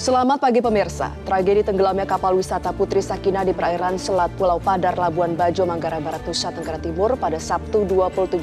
Selamat pagi pemirsa. Tragedi tenggelamnya kapal wisata Putri Sakinah di perairan Selat Pulau Padar, Labuan Bajo, Manggarai Barat, Nusa Tenggara Timur pada Sabtu 27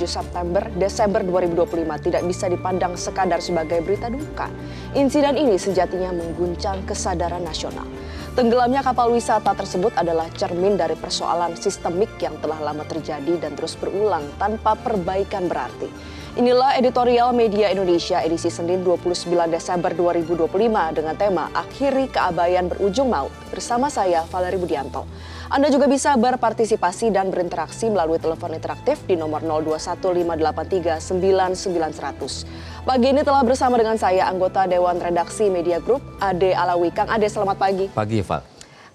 Desember 2025 tidak bisa dipandang sekadar sebagai berita duka. Insiden ini sejatinya mengguncang kesadaran nasional. Tenggelamnya kapal wisata tersebut adalah cermin dari persoalan sistemik yang telah lama terjadi dan terus berulang tanpa perbaikan berarti. Inilah editorial Media Indonesia edisi Senin 29 Desember 2025 dengan tema Akhiri Keabayan Berujung Maut. Bersama saya Valerie Budianto. Anda juga bisa berpartisipasi dan berinteraksi melalui telepon interaktif di nomor 0215839900. Pagi ini telah bersama dengan saya anggota Dewan Redaksi Media Group, Ade Alawi. Kang Ade, selamat pagi. Pagi, Val.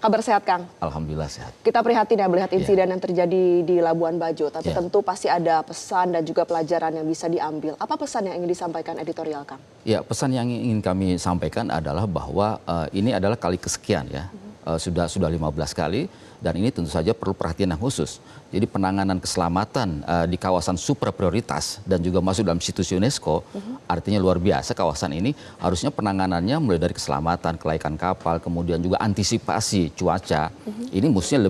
Kabar sehat, Kang? Alhamdulillah sehat. Kita prihatin ya melihat insiden yang terjadi di Labuan Bajo, tapi tentu pasti ada pesan dan juga pelajaran yang bisa diambil. Apa pesan yang ingin disampaikan editorial, Kang? Ya, pesan yang ingin kami sampaikan adalah bahwa ini adalah kali kesekian ya. Sudah 15 kali dan ini tentu saja perlu perhatian yang khusus. Jadi penanganan keselamatan di kawasan super prioritas dan juga masuk dalam situs UNESCO, artinya luar biasa kawasan ini. Harusnya penanganannya mulai dari keselamatan, kelaikan kapal, kemudian juga antisipasi cuaca. Ini mestinya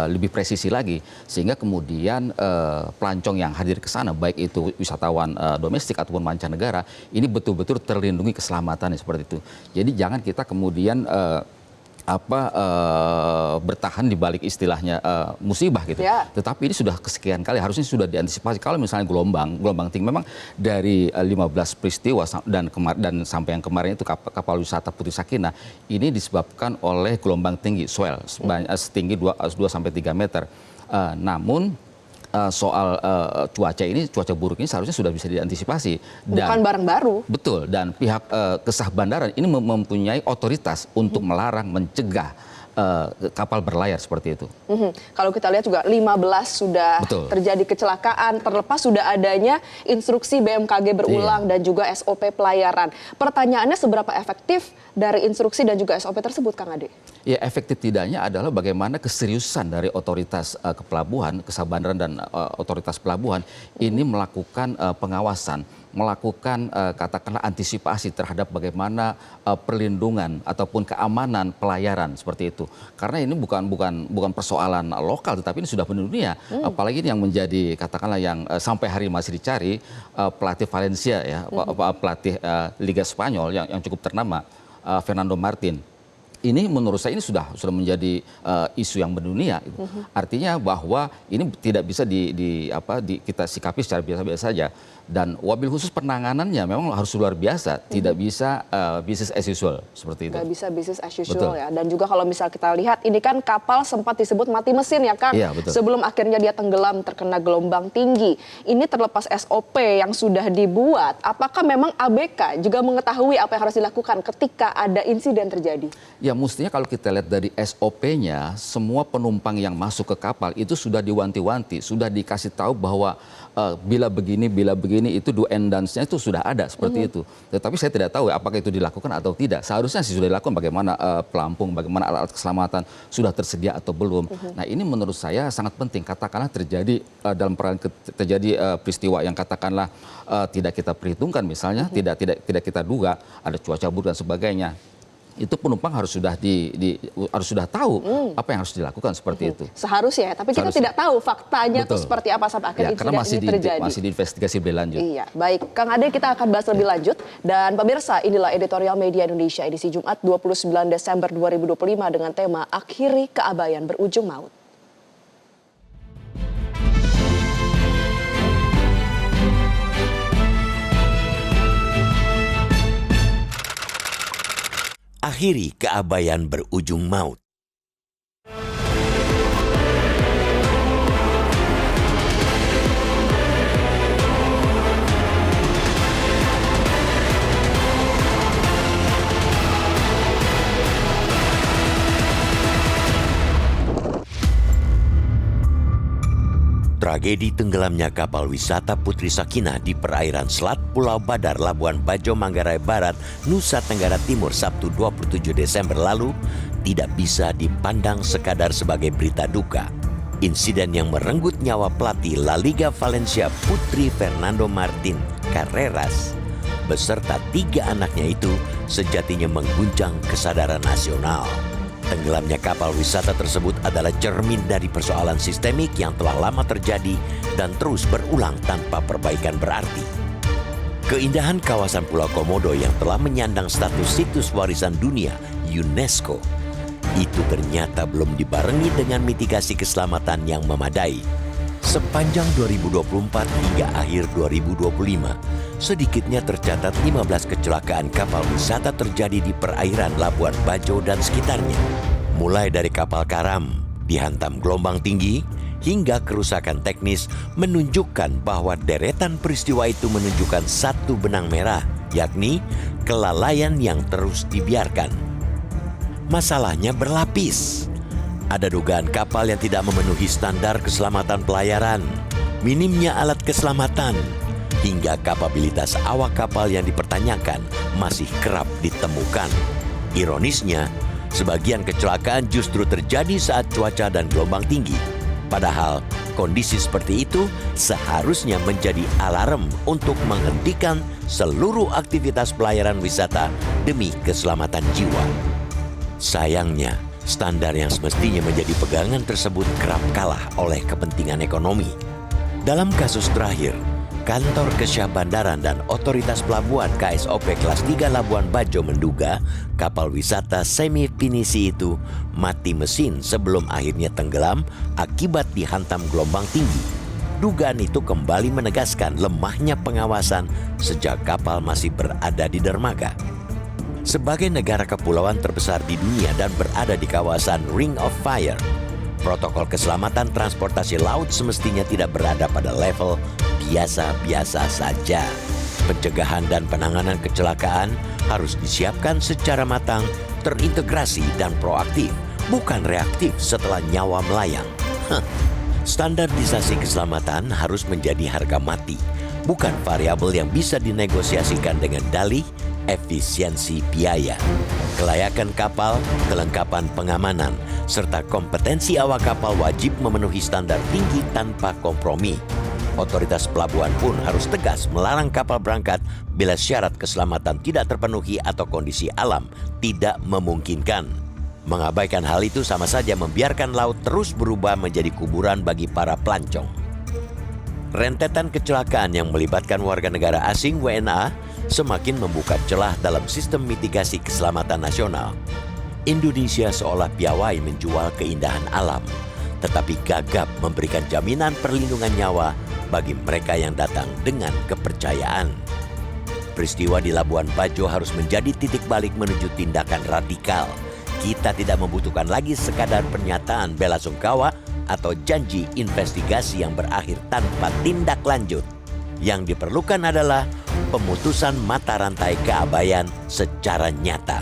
lebih presisi lagi sehingga kemudian pelancong yang hadir ke sana, baik itu wisatawan domestik ataupun mancanegara, ini betul-betul terlindungi keselamatannya seperti itu. Jadi jangan kita kemudian bertahan di balik istilahnya musibah gitu. Ya. Tetapi ini sudah kesekian kali harusnya sudah diantisipasi. Kalau misalnya gelombang tinggi, memang dari 15 peristiwa dan sampai yang kemarin itu kapal wisata Putri Sakinah ini disebabkan oleh gelombang tinggi swell setinggi 2-3 meter. Namun soal cuaca buruk ini seharusnya sudah bisa diantisipasi. Bukan barang baru. Betul, dan pihak kesah bandara ini mempunyai otoritas untuk melarang, mencegah kapal berlayar seperti itu. Kalau kita lihat juga 15 sudah terjadi kecelakaan, terlepas sudah adanya instruksi BMKG berulang dan juga SOP pelayaran. Pertanyaannya seberapa efektif dari instruksi dan juga SOP tersebut, Kang Ade? Ya, efektif tidaknya adalah bagaimana keseriusan dari otoritas kepelabuhan, kesah bandara dan otoritas pelabuhan ini melakukan pengawasan, melakukan katakanlah antisipasi terhadap bagaimana perlindungan ataupun keamanan pelayaran seperti itu. Karena ini bukan persoalan lokal, tetapi ini sudah mendunia. Apalagi ini yang menjadi katakanlah yang sampai hari masih dicari pelatih Valencia ya, pelatih Liga Spanyol yang cukup ternama, Fernando Martin. Ini menurut saya ini sudah menjadi isu yang mendunia. Artinya bahwa ini tidak bisa kita sikapi secara biasa-biasa saja. Dan wabil khusus penanganannya memang harus luar biasa, tidak bisa business as usual seperti itu. Tidak bisa business as usual. Betul. Ya. Dan juga kalau misal kita lihat ini kan kapal sempat disebut mati mesin ya, Kang. Iya, betul. Sebelum akhirnya dia tenggelam terkena gelombang tinggi. Ini terlepas SOP yang sudah dibuat, apakah memang ABK juga mengetahui apa yang harus dilakukan ketika ada insiden terjadi? Ya, mestinya kalau kita lihat dari SOP-nya, semua penumpang yang masuk ke kapal itu sudah diwanti-wanti, sudah dikasih tahu bahwa bila begini itu do and dance-nya itu sudah ada seperti itu. Tetapi saya tidak tahu apakah itu dilakukan atau tidak. Seharusnya sih sudah dilakukan, bagaimana pelampung, bagaimana alat-alat keselamatan sudah tersedia atau belum. Nah, ini menurut saya sangat penting. Katakanlah terjadi peristiwa yang katakanlah tidak kita perhitungkan misalnya, tidak kita duga, ada cuaca buruk dan sebagainya. Itu penumpang harus sudah tahu apa yang harus dilakukan seperti itu. Seharusnya, tapi kita tidak tahu faktanya itu seperti apa sampai akhirnya insiden ini terjadi. Masih diinvestigasi lebih lanjut. Iya, baik. Kang Ade, kita akan bahas lebih lanjut. Dan pemirsa, inilah editorial Media Indonesia edisi Jumat 29 Desember 2025 dengan tema Akhiri Keabayan Berujung Maut. Akhiri keabayan berujung maut. Tragedi tenggelamnya kapal wisata Putri Sakinah di perairan Selat Pulau Padar, Labuan Bajo, Manggarai Barat, Nusa Tenggara Timur, Sabtu 27 Desember lalu tidak bisa dipandang sekadar sebagai berita duka. Insiden yang merenggut nyawa pelatih La Liga Valencia Putri Fernando Martin Carreras beserta 3 anaknya itu sejatinya mengguncang kesadaran nasional. Tenggelamnya kapal wisata tersebut adalah cermin dari persoalan sistemik yang telah lama terjadi dan terus berulang tanpa perbaikan berarti. Keindahan kawasan Pulau Komodo yang telah menyandang status situs warisan dunia UNESCO itu ternyata belum dibarengi dengan mitigasi keselamatan yang memadai. Sepanjang 2024 hingga akhir 2025, sedikitnya tercatat 15 kecelakaan kapal wisata terjadi di perairan Labuan Bajo dan sekitarnya. Mulai dari kapal karam dihantam gelombang tinggi hingga kerusakan teknis menunjukkan bahwa deretan peristiwa itu menunjukkan satu benang merah, yakni kelalaian yang terus dibiarkan. Masalahnya berlapis. Ada dugaan kapal yang tidak memenuhi standar keselamatan pelayaran, minimnya alat keselamatan, hingga kapabilitas awak kapal yang dipertanyakan masih kerap ditemukan. Ironisnya, sebagian kecelakaan justru terjadi saat cuaca dan gelombang tinggi. Padahal kondisi seperti itu seharusnya menjadi alarm untuk menghentikan seluruh aktivitas pelayaran wisata demi keselamatan jiwa. Sayangnya, standar yang semestinya menjadi pegangan tersebut kerap kalah oleh kepentingan ekonomi. Dalam kasus terakhir, Kantor Kesyah Bandaran dan Otoritas Pelabuhan KSOP kelas 3 Labuan Bajo menduga kapal wisata semi pinisi itu mati mesin sebelum akhirnya tenggelam akibat dihantam gelombang tinggi. Dugaan itu kembali menegaskan lemahnya pengawasan sejak kapal masih berada di dermaga. Sebagai negara kepulauan terbesar di dunia dan berada di kawasan Ring of Fire, protokol keselamatan transportasi laut semestinya tidak berada pada level biasa-biasa saja. Pencegahan dan penanganan kecelakaan harus disiapkan secara matang, terintegrasi dan proaktif, bukan reaktif setelah nyawa melayang. Standarisasi keselamatan harus menjadi harga mati, bukan variabel yang bisa dinegosiasikan dengan dalih efisiensi biaya. Kelayakan kapal, kelengkapan pengamanan, serta kompetensi awak kapal wajib memenuhi standar tinggi tanpa kompromi. Otoritas pelabuhan pun harus tegas melarang kapal berangkat bila syarat keselamatan tidak terpenuhi atau kondisi alam tidak memungkinkan. Mengabaikan hal itu sama saja membiarkan laut terus berubah menjadi kuburan bagi para pelancong. Rentetan kecelakaan yang melibatkan warga negara asing WNA semakin membuka celah dalam sistem mitigasi keselamatan nasional. Indonesia seolah piawai menjual keindahan alam, tetapi gagap memberikan jaminan perlindungan nyawa bagi mereka yang datang dengan kepercayaan. Peristiwa di Labuan Bajo harus menjadi titik balik menuju tindakan radikal. Kita tidak membutuhkan lagi sekadar pernyataan bela sungkawa atau janji investigasi yang berakhir tanpa tindak lanjut. Yang diperlukan adalah pemutusan mata rantai keabayan secara nyata.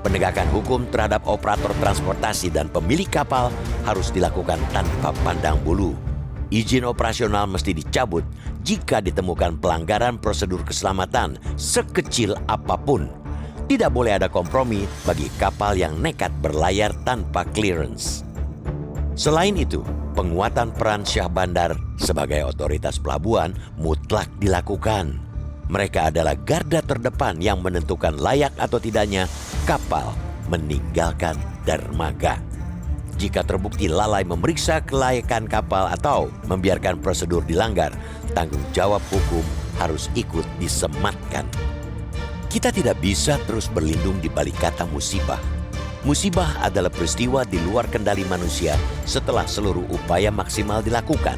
Penegakan hukum terhadap operator transportasi dan pemilik kapal harus dilakukan tanpa pandang bulu. Izin operasional mesti dicabut jika ditemukan pelanggaran prosedur keselamatan sekecil apapun. Tidak boleh ada kompromi bagi kapal yang nekat berlayar tanpa clearance. Selain itu, penguatan peran Syah Bandar sebagai otoritas pelabuhan mutlak dilakukan. Mereka adalah garda terdepan yang menentukan layak atau tidaknya kapal meninggalkan dermaga. Jika terbukti lalai memeriksa kelayakan kapal atau membiarkan prosedur dilanggar, tanggung jawab hukum harus ikut disematkan. Kita tidak bisa terus berlindung di balik kata musibah. Musibah adalah peristiwa di luar kendali manusia setelah seluruh upaya maksimal dilakukan.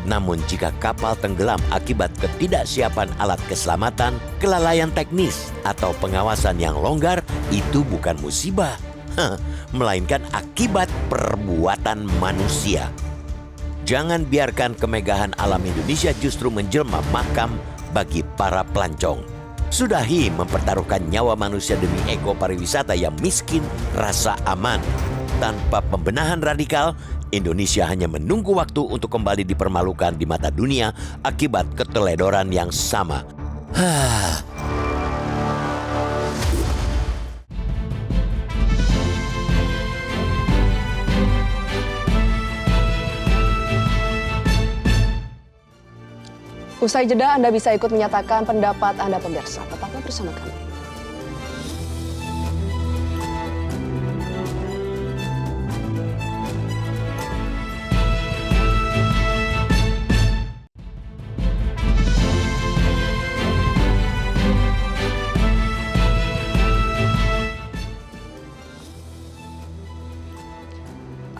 Namun jika kapal tenggelam akibat ketidaksiapan alat keselamatan, kelalaian teknis, atau pengawasan yang longgar, itu bukan musibah, melainkan akibat perbuatan manusia. Jangan biarkan kemegahan alam Indonesia justru menjelma makam bagi para pelancong. Sudahi mempertaruhkan nyawa manusia demi ego pariwisata yang miskin rasa aman. Tanpa pembenahan radikal, Indonesia hanya menunggu waktu untuk kembali dipermalukan di mata dunia akibat keteledoran yang sama. Usai jeda, Anda bisa ikut menyatakan pendapat Anda pemirsa. Tetaplah bersama kami.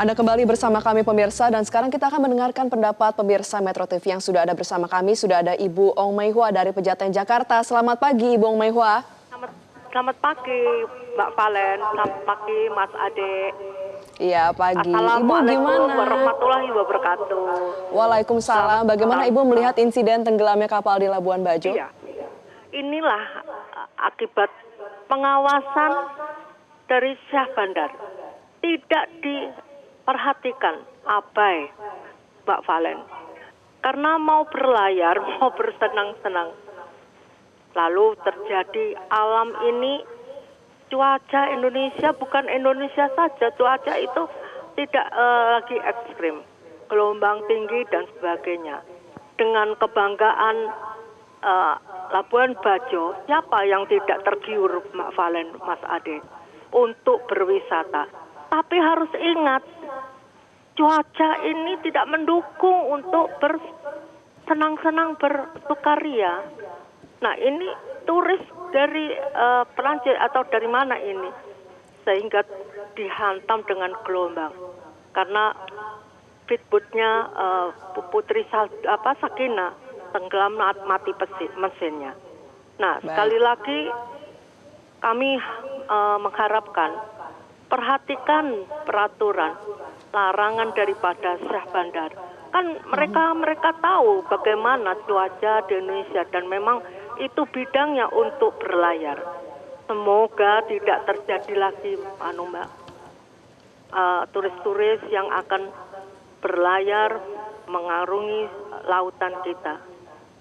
Anda kembali bersama kami pemirsa dan sekarang kita akan mendengarkan pendapat pemirsa Metro TV yang sudah ada bersama kami. Sudah ada Ibu Ong Mei Hua dari Pejaten Jakarta. Selamat pagi Ibu Ong Mei Hua. Selamat pagi Mbak Valen, selamat pagi Mas Ade. Iya pagi. Ibu Assalamualaikum gimana? warahmatullahi wabarakatuh. Waalaikumsalam. Bagaimana Ibu melihat insiden tenggelamnya kapal di Labuan Bajo? Iya, inilah akibat pengawasan dari Syah Bandar. Tidak diperhatikan, abai Mbak Valen. Karena mau berlayar, mau bersenang-senang. Lalu terjadi alam ini, cuaca Indonesia bukan Indonesia saja, cuaca itu tidak lagi ekstrim, gelombang tinggi dan sebagainya. Dengan kebanggaan Labuan Bajo, siapa yang tidak tergiur Mbak Valen, Mas Ade, untuk berwisata? Tapi harus ingat, cuaca ini tidak mendukung untuk bersenang-senang bersukaria. Nah ini turis dari Perancis atau dari mana ini sehingga dihantam dengan gelombang karena speedboatnya Putri Sakinah tenggelam mati mesinnya. Nah sekali lagi kami mengharapkan perhatikan peraturan larangan daripada Syah Bandar. Kan mereka tahu bagaimana cuaca di Indonesia dan memang itu bidangnya untuk berlayar. Semoga tidak terjadi lagi Mbak, turis-turis yang akan berlayar mengarungi lautan kita.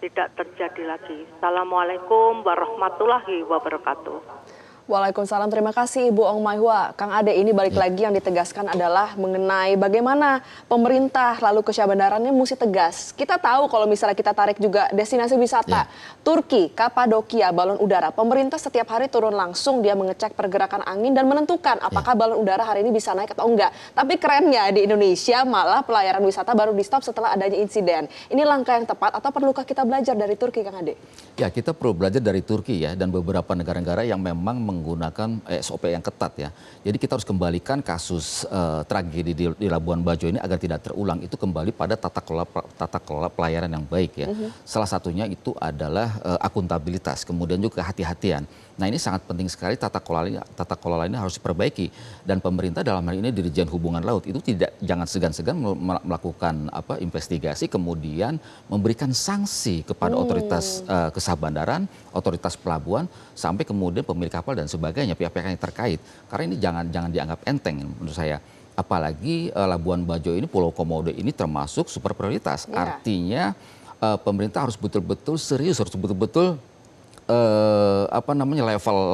Tidak terjadi lagi. Assalamualaikum warahmatullahi wabarakatuh. Waalaikumsalam, terima kasih Ibu Ong Mei Hua. Kang Ade, ini balik lagi yang ditegaskan adalah mengenai bagaimana pemerintah lalu ke Syah Bandarannya mesti tegas. Kita tahu kalau misalnya kita tarik juga destinasi wisata, Turki, Kapadokia, balon udara. Pemerintah setiap hari turun langsung, dia mengecek pergerakan angin dan menentukan apakah balon udara hari ini bisa naik atau enggak. Tapi kerennya di Indonesia malah pelayaran wisata baru di stop setelah adanya insiden. Ini langkah yang tepat atau perlukah kita belajar dari Turki, Kang Ade? Ya, kita perlu belajar dari Turki ya dan beberapa negara-negara yang memang menggunakan SOP yang ketat ya. Jadi kita harus kembalikan kasus tragedi di Labuan Bajo ini agar tidak terulang. Itu kembali pada tata kelola pelayaran yang baik ya. Salah satunya itu adalah akuntabilitas, kemudian juga kehati-hatian. Nah ini sangat penting sekali tata kelola ini harus diperbaiki dan pemerintah dalam hal ini Dirjen Hubungan Laut itu jangan segan-segan melakukan investigasi kemudian memberikan sanksi kepada otoritas Kesah Bandaran, otoritas pelabuhan sampai kemudian pemilik kapal dan sebagainya pihak-pihak yang terkait karena ini jangan dianggap enteng menurut saya. Apalagi Labuan Bajo ini Pulau Komodo ini termasuk super prioritas. Artinya pemerintah harus betul-betul serius, harus betul-betul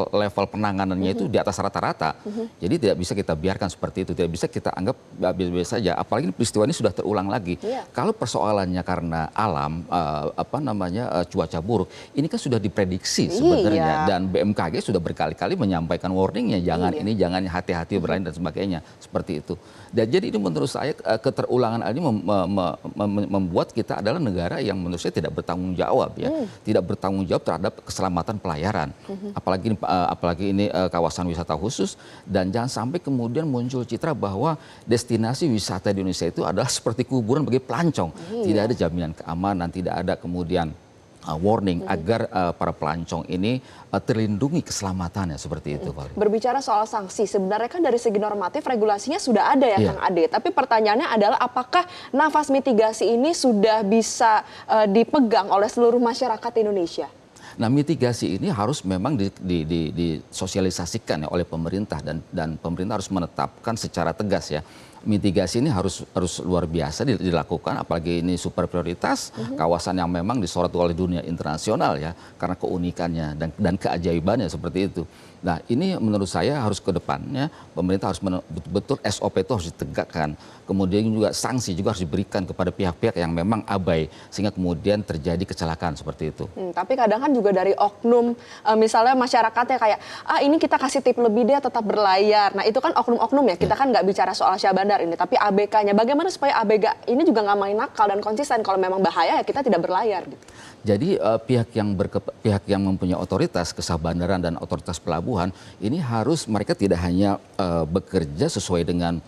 level penanganannya itu di atas rata-rata. Jadi tidak bisa kita biarkan seperti itu, tidak bisa kita anggap biasa saja. Apalagi peristiwa ini sudah terulang lagi. Kalau persoalannya karena alam cuaca buruk, ini kan sudah diprediksi sebenarnya dan BMKG sudah berkali-kali menyampaikan warningnya jangan ini jangan hati-hati berlain dan sebagainya seperti itu. Dan jadi ini menurut saya keterulangan ini membuat kita adalah negara yang menurut saya tidak bertanggung jawab ya, tidak bertanggung jawab terhadap keselamatan pelayaran. Apalagi ini kawasan wisata khusus dan jangan sampai kemudian muncul citra bahwa destinasi wisata di Indonesia itu adalah seperti kuburan bagi pelancong. Tidak ada jaminan keamanan, tidak ada kemudian warning agar para pelancong ini terlindungi keselamatannya seperti itu. Berbicara soal sanksi, sebenarnya kan dari segi normatif regulasinya sudah ada ya Kang Ade. Tapi pertanyaannya adalah apakah nafas mitigasi ini sudah bisa dipegang oleh seluruh masyarakat Indonesia? Nah mitigasi ini harus memang disosialisasikan ya oleh pemerintah dan pemerintah harus menetapkan secara tegas ya. Mitigasi ini harus luar biasa dilakukan apalagi ini super prioritas kawasan yang memang disorot oleh dunia internasional ya karena keunikannya dan keajaibannya seperti itu. Nah ini menurut saya harus ke depannya pemerintah harus betul-betul SOP itu harus ditegakkan. Kemudian juga sanksi juga harus diberikan kepada pihak-pihak yang memang abai sehingga kemudian terjadi kecelakaan seperti itu. Tapi kadang kan juga dari oknum misalnya masyarakatnya kayak ini kita kasih tip lebih deh tetap berlayar. Nah itu kan oknum-oknum ya kita kan nggak bicara soal Syah Bandar ini tapi ABK-nya. Bagaimana supaya ABK ini juga nggak main nakal dan konsisten kalau memang bahaya ya kita tidak berlayar gitu. Jadi pihak yang mempunyai otoritas Kesah Bandaran dan otoritas pelabuhan pelabuhan ini harus mereka tidak hanya bekerja sesuai dengan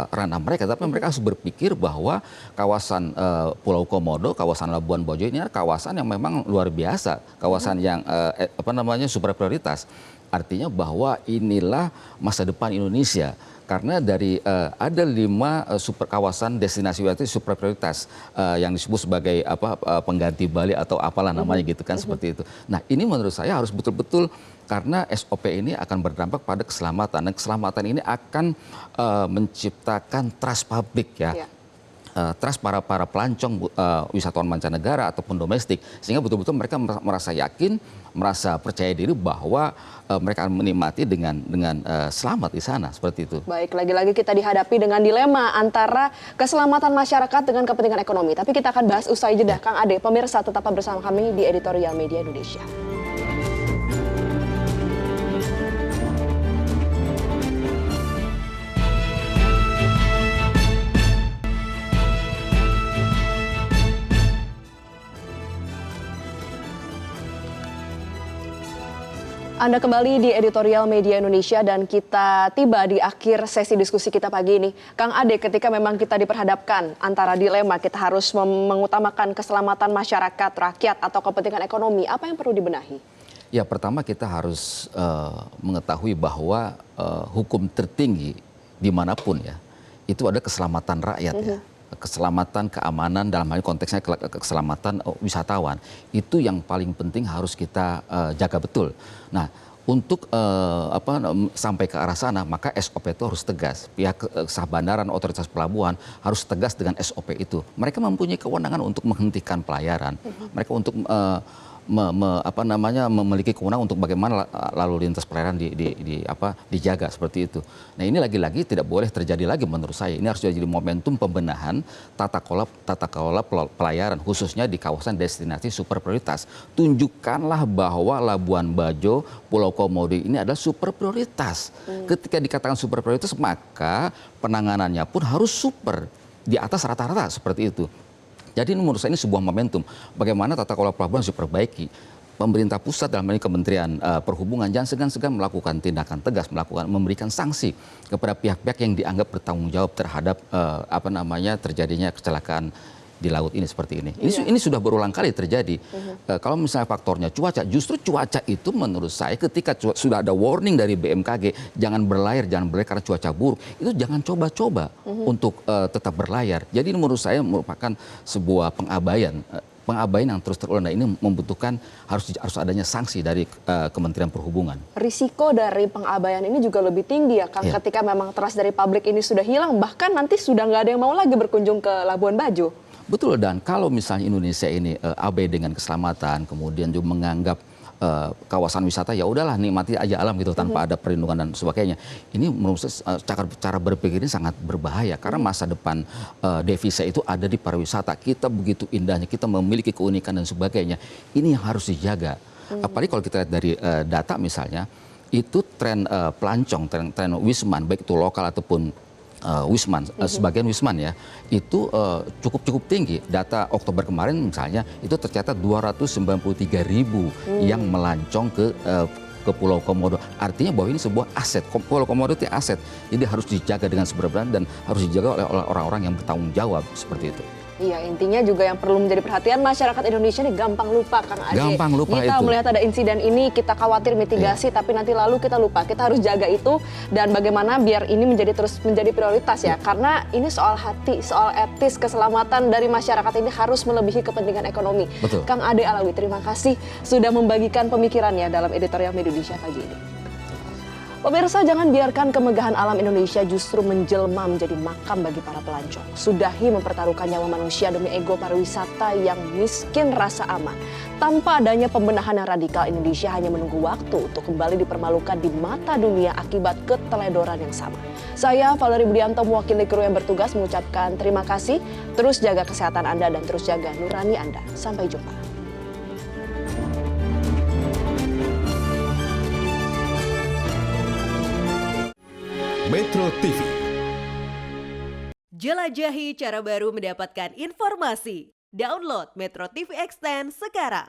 ranah mereka, tapi mereka harus berpikir bahwa kawasan Pulau Komodo, kawasan Labuan Bajo ini adalah kawasan yang memang luar biasa, kawasan yang super prioritas. Artinya bahwa inilah masa depan Indonesia. Karena dari ada 5 super kawasan destinasi wisata super prioritas yang disebut sebagai pengganti Bali atau apalah namanya gitu kan, seperti itu. Nah, ini menurut saya harus betul-betul, karena SOP ini akan berdampak pada keselamatan, dan keselamatan ini akan menciptakan trust publik ya. Trust para pelancong wisatawan mancanegara ataupun domestik, sehingga betul-betul mereka merasa yakin, merasa percaya diri bahwa mereka akan menikmati dengan selamat di sana, seperti itu. Baik, lagi-lagi kita dihadapi dengan dilema antara keselamatan masyarakat dengan kepentingan ekonomi. Tapi kita akan bahas usai jeda, Kang Ade. Pemirsa, tetaplah bersama kami di Editorial Media Indonesia. Anda kembali di Editorial Media Indonesia dan kita tiba di akhir sesi diskusi kita pagi ini. Kang Ade, ketika memang kita diperhadapkan antara dilema kita harus mengutamakan keselamatan masyarakat, rakyat, atau kepentingan ekonomi, apa yang perlu dibenahi? Ya, pertama kita harus mengetahui bahwa hukum tertinggi dimanapun ya, itu ada keselamatan rakyat ya. Keselamatan, keamanan, dalam hal ini konteksnya keselamatan wisatawan, itu yang paling penting harus kita jaga betul. Nah, untuk sampai ke arah sana, maka SOP itu harus tegas. Pihak sah bandaran, otoritas pelabuhan harus tegas dengan SOP itu. Mereka mempunyai kewenangan untuk menghentikan pelayaran, mereka untuk memiliki kewenangan untuk bagaimana lalu lintas pelayaran dijaga seperti itu. Nah, ini lagi-lagi tidak boleh terjadi lagi menurut saya. Ini harus jadi momentum pembenahan tata kelola pelayaran, khususnya di kawasan destinasi super prioritas. Tunjukkanlah bahwa Labuan Bajo, Pulau Komodo ini adalah super prioritas. Ketika dikatakan super prioritas, maka penanganannya pun harus super, di atas rata-rata seperti itu. Jadi menurut saya ini sebuah momentum bagaimana tata kelola pelabuhan harus diperbaiki. Pemerintah pusat dalam hal ini Kementerian Perhubungan jangan segan-segan melakukan tindakan tegas, memberikan sanksi kepada pihak-pihak yang dianggap bertanggung jawab terhadap terjadinya kecelakaan di laut ini seperti ini. Ini sudah berulang kali terjadi. Kalau misalnya faktornya cuaca, justru cuaca itu menurut saya ketika sudah ada warning dari BMKG jangan berlayar karena cuaca buruk, itu jangan coba-coba untuk tetap berlayar. Jadi ini menurut saya merupakan sebuah pengabaian yang terus terulang. Nah, ini membutuhkan harus adanya sanksi dari Kementerian Perhubungan. Risiko dari pengabaian ini juga lebih tinggi ya Kang, ketika memang trust dari publik ini sudah hilang, bahkan nanti sudah nggak ada yang mau lagi berkunjung ke Labuan Bajo. Betul, dan kalau misalnya Indonesia ini abai dengan keselamatan, kemudian juga menganggap kawasan wisata ya udahlah nikmati aja alam gitu tanpa ada perlindungan dan sebagainya. Ini menurut saya cara berpikir ini sangat berbahaya karena masa depan devisa itu ada di pariwisata. Kita begitu indahnya, kita memiliki keunikan dan sebagainya. Ini yang harus dijaga. Apalagi kalau kita lihat dari data misalnya, itu tren pelancong, tren wisman baik itu lokal ataupun wisman, sebagian wisman ya, itu cukup tinggi. Data Oktober kemarin misalnya itu tercatat 293.000 yang melancong ke Pulau Komodo. Artinya bahwa ini sebuah aset. Pulau Komodo itu aset, jadi harus dijaga dengan sebenar-benarnya dan harus dijaga oleh orang-orang yang bertanggung jawab seperti itu. Iya, intinya juga yang perlu menjadi perhatian masyarakat Indonesia ini gampang lupa, Kang Ade. Gampang lupa kita itu. Melihat ada insiden ini, kita khawatir mitigasi, tapi nanti lalu kita lupa. Kita harus jaga itu dan bagaimana biar ini terus menjadi prioritas ya. Karena ini soal hati, soal etis, keselamatan dari masyarakat ini harus melebihi kepentingan ekonomi. Betul. Kang Ade Alawi, terima kasih sudah membagikan pemikirannya dalam Editorial Media Indonesia pagi ini. Pemirsa, jangan biarkan kemegahan alam Indonesia justru menjelma menjadi makam bagi para pelancong. Sudahi mempertaruhkan nyawa manusia demi ego pariwisata yang miskin rasa aman. Tanpa adanya pembenahan yang radikal, Indonesia hanya menunggu waktu untuk kembali dipermalukan di mata dunia akibat keteledoran yang sama. Saya, Valerie Budianto, mewakili kru yang bertugas mengucapkan terima kasih. Terus jaga kesehatan Anda dan terus jaga nurani Anda. Sampai jumpa. Metro TV. Jelajahi cara baru mendapatkan informasi. Download Metro TV Extend sekarang.